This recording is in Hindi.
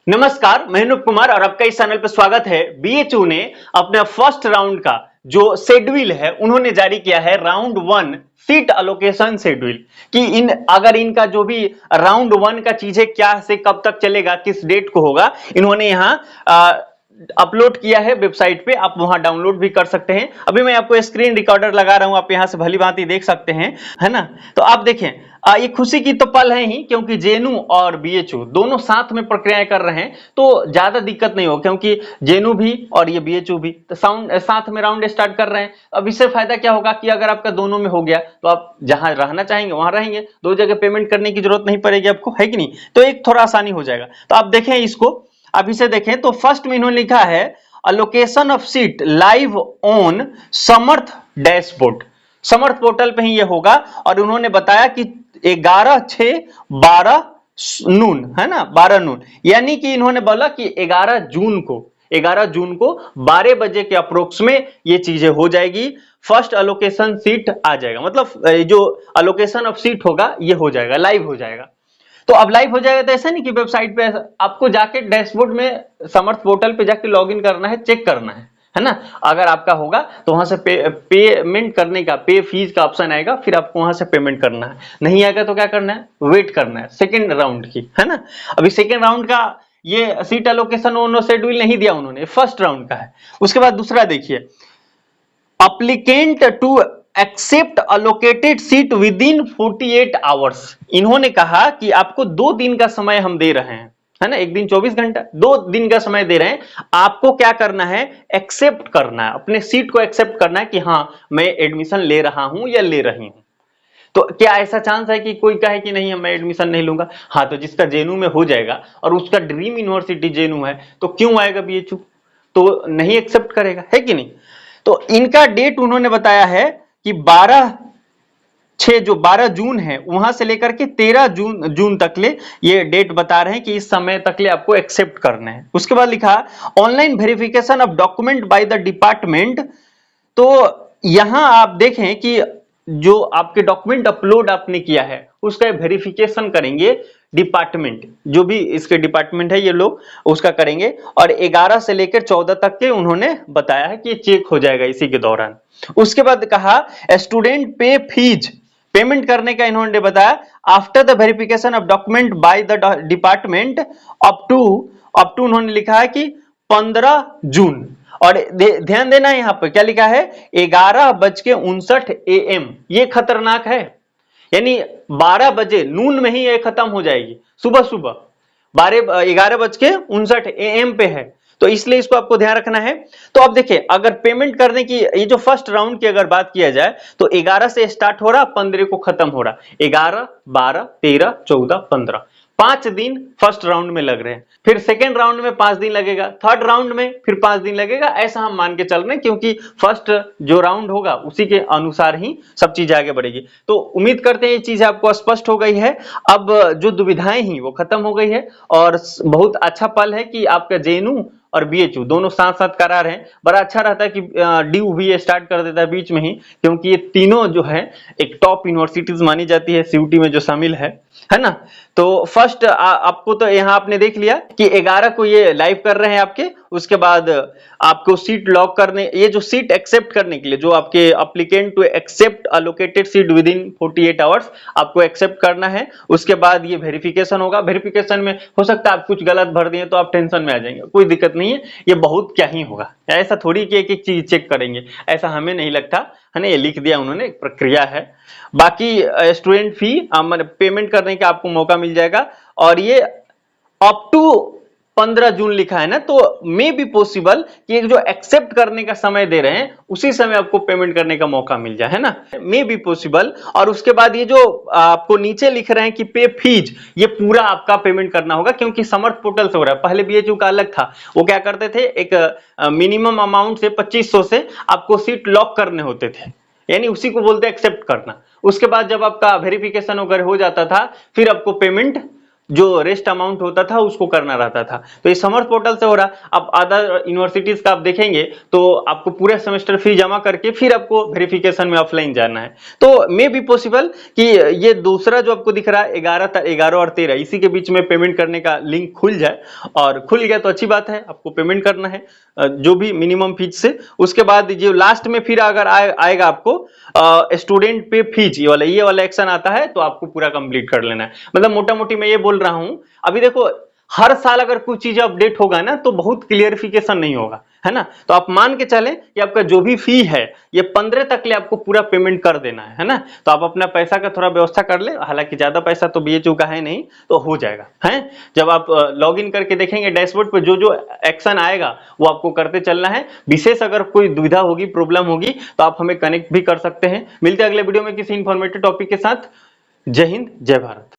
नमस्कार, मैं अनूप कुमार और आपका इस चैनल पर स्वागत है। बीएचयू ने अपने फर्स्ट राउंड का जो शेड्यूल है उन्होंने जारी किया है, राउंड 1 सीट अलोकेशन शेड्यूल कि अगर इनका जो भी राउंड 1 का चीजें क्या से कब तक चलेगा, किस डेट को होगा, इन्होंने यहाँ अपलोड किया है वेबसाइट पे। आप वहां डाउनलोड भी कर सकते हैं। अभी मैं आपको स्क्रीन रिकॉर्डर लगा रहा हूं, आप यहां से भली भांति देख सकते हैं, है ना। तो आप देखें, ये खुशी की तो पल है ही, क्योंकि जेएनयू और बीएचयू दोनों साथ में प्रक्रियाएं कर रहे हैं, तो ज्यादा दिक्कत नहीं हो, क्योंकि जेएनयू भी और ये बीएचयू भी तो साथ में राउंड स्टार्ट कर रहे हैं। अब इससे फायदा क्या होगा कि अगर आपका दोनों में हो गया तो आप जहां रहना चाहेंगे वहां रहेंगे, दो जगह पेमेंट करने की जरूरत नहीं पड़ेगी आपको, है कि नहीं। तो एक थोड़ा आसानी हो जाएगा। तो आप देखें इसको, आप इसे देखें तो फर्स्ट में इन्होंने लिखा है allocation of seat live on Samarth dashboard. Samarth portal पे ही ये होगा और उन्होंने बताया कि 11/6/12 नून, है ना, 12 नून, यानी कि इन्होंने बोला कि 11 जून को 12 बजे के अप्रोक्स में ये चीजें हो जाएगी। फर्स्ट अलोकेशन सीट आ जाएगा, मतलब जो अलोकेशन ऑफ सीट होगा ये हो जाएगा, लाइव हो जाएगा। तो अब लाइव हो जाएगा तो ऐसा नहीं कि वेबसाइट पे आपको जाके डैशबोर्ड में समर्थ पोर्टल पे जाके लॉगिन करना है, चेक करना है ना। अगर आपका होगा तो वहां से पेमेंट करने का, पे फीस का ऑप्शन आएगा, फिर आपको वहां से पेमेंट करना है। नहीं आएगा तो क्या करना है, वेट करना है सेकेंड राउंड की, है ना। अभी सेकेंड राउंड का ये सीट एलोकेशन उन्होंने शेड्यूल नहीं दिया, उन्होंने फर्स्ट राउंड का है। उसके बाद दूसरा देखिए, applicant to accept allocated seat within 48 hours. इन्होंने कहा कि आपको 2 दिन का समय हम दे रहे हैं, है ना, एक दिन 24 घंटा, 2 दिन का समय दे रहे हैं। आपको क्या करना है, एक्सेप्ट करना है, अपने सीट को एक्सेप्ट करना है कि हाँ मैं एडमिशन ले रहा हूं या ले रही हूं। तो क्या ऐसा चांस है कि कोई कहे कि नहीं मैं एडमिशन नहीं लूंगा? हाँ, तो जिसका जेएनयू में हो जाएगा और उसका ड्रीम यूनिवर्सिटी जेएनयू है, तो क्यों आएगा बीएचयू, तो नहीं एक्सेप्ट करेगा, है कि नहीं। तो इनका डेट उन्होंने बताया है कि 12 जून है, वहां से लेकर के 13 जून तक ले ये डेट बता रहे हैं कि इस समय तक ले आपको एक्सेप्ट करना है। उसके बाद लिखा online verification of document by the department. तो यहां आप देखें कि जो आपके डॉक्यूमेंट अपलोड आपने किया है उसका वेरिफिकेशन करेंगे डिपार्टमेंट, जो भी इसके डिपार्टमेंट है ये लोग उसका करेंगे, और 11 से लेकर 14 तक के उन्होंने बताया है कि चेक हो जाएगा इसी के दौरान। उसके बाद कहा स्टूडेंट पे फीस, पेमेंट करने का इन्होंने बताया after the verification of document by the department up to उन्होंने लिखा है कि 15 जून। और ध्यान देना यहाँ पर क्या लिखा है, 11:59 AM। ये खतरनाक है, यानी 12 बजे नून में ही ये खत्म हो जाएगी, सुबह 11:59 AM पे है, तो इसलिए इसको आपको ध्यान रखना है। तो अब देखिए, अगर पेमेंट करने की ये जो फर्स्ट राउंड की अगर बात किया जाए तो 11 से स्टार्ट हो रहा, 15 को खत्म हो रहा, 11, 12, 13, 14, 15, 5 दिन फर्स्ट राउंड में लग रहे हैं। फिर सेकेंड राउंड में 5 दिन लगेगा, थर्ड राउंड में फिर 5 दिन लगेगा, ऐसा हम मान के चल रहे हैं, क्योंकि फर्स्ट जो राउंड होगा उसी के अनुसार ही सब चीजें आगे बढ़ेगी। तो उम्मीद करते हैं ये चीज आपको स्पष्ट हो गई है। अब जो दुविधाएं ही वो खत्म हो गई है और बहुत अच्छा पल है कि आपका जेएनयू और बीएचयू दोनों साथ साथ करा रहे हैं। बड़ा अच्छा रहता है कि ड्यू भी स्टार्ट कर देता है बीच में ही, क्योंकि ये तीनों जो है एक टॉप यूनिवर्सिटीज मानी जाती है सीयूटी में जो शामिल है ना। तो फर्स्ट आपको तो यहाँ आपने देख लिया कि 11 को ये लाइव कर रहे हैं आपके। उसके बाद आपको सीट लॉक करने, ये जो सीट एक्सेप्ट करने के लिए जो आपके applicant to accept allocated seat within 48 hours आपको एक्सेप्ट करना है। उसके बाद ये वेरिफिकेशन होगा, वेरिफिकेशन में हो सकता है आप कुछ गलत भर दिए तो आप टेंशन में आ जाएंगे, कोई दिक्कत नहीं है, ये बहुत क्या ही होगा, ऐसा थोड़ी कि एक एक चीज चेक करेंगे, ऐसा हमें नहीं लगता, है ना। ये लिख दिया उन्होंने, एक प्रक्रिया है। बाकी स्टूडेंट फी पेमेंट करने का आपको मौका मिल जाएगा, और ये अप टू 15 जून लिखा है ना, तो मे बी पॉसिबल कि जो एक्सेप्ट करने का समय दे रहे हैं उसी समय आपको पेमेंट करने का मौका मिल जाए, है ना, मे बी पॉसिबल। और उसके बाद ये जो आपको नीचे लिख रहे हैं कि पे फीस, ये पूरा आपका पेमेंट करना होगा, क्योंकि समर्थ पोर्टल से हो रहा है। पहले बीएचयू का अलग था, वो क्या करते थे, एक मिनिमम अमाउंट से 2500 से आपको सीट लॉक करने होते थे, यानी उसी को बोलते हैं एक्सेप्ट करना। उसके बाद जब आपका वेरिफिकेशन वगैरह हो जाता था फिर आपको पेमेंट जो रेस्ट अमाउंट होता था उसको करना रहता था। तो ये समर्थ पोर्टल से हो रहा। अब अदर यूनिवर्सिटीज का आप देखेंगे तो आपको पूरे सेमेस्टर फी जमा करके फिर आपको वेरिफिकेशन में ऑफलाइन जाना है। तो मे बी पॉसिबल कि ये दूसरा जो आपको दिख रहा है 11 और 13 इसी के बीच में पेमेंट करने का लिंक खुल जाए, और खुल गया तो अच्छी बात है, आपको पेमेंट करना है जो भी मिनिमम फीस से। उसके बाद जो लास्ट में फिर अगर आएगा आपको स्टूडेंट पे फीस ये वाला एक्शन आता है तो आपको पूरा कंप्लीट कर लेना है। मतलब मोटा मोटी मैं ये बोल रहा हूं, अभी देखो हर साल अगर कुछ चीज अपडेट होगा ना तो बहुत क्लियरिफिकेशन नहीं होगा, है ना। तो आप मान के चलें कि आपका जो भी फी है ये 15 तक ले आपको पूरा पेमेंट कर देना है ना। तो आप अपना पैसा का थोड़ा व्यवस्था कर ले, हालांकि ज्यादा पैसा तो बीएचयू का है नहीं, तो हो जाएगा है। जब आप लॉग इन करके देखेंगे डैशबोर्ड पे जो जो एक्शन आएगा वो आपको करते चलना है। विशेष अगर कोई दुविधा होगी, प्रॉब्लम होगी तो आप हमें कनेक्ट भी कर सकते हैं। मिलते हैं अगले वीडियो में किसी इंफॉर्मेटिव टॉपिक के साथ। जय हिंद, जय भारत।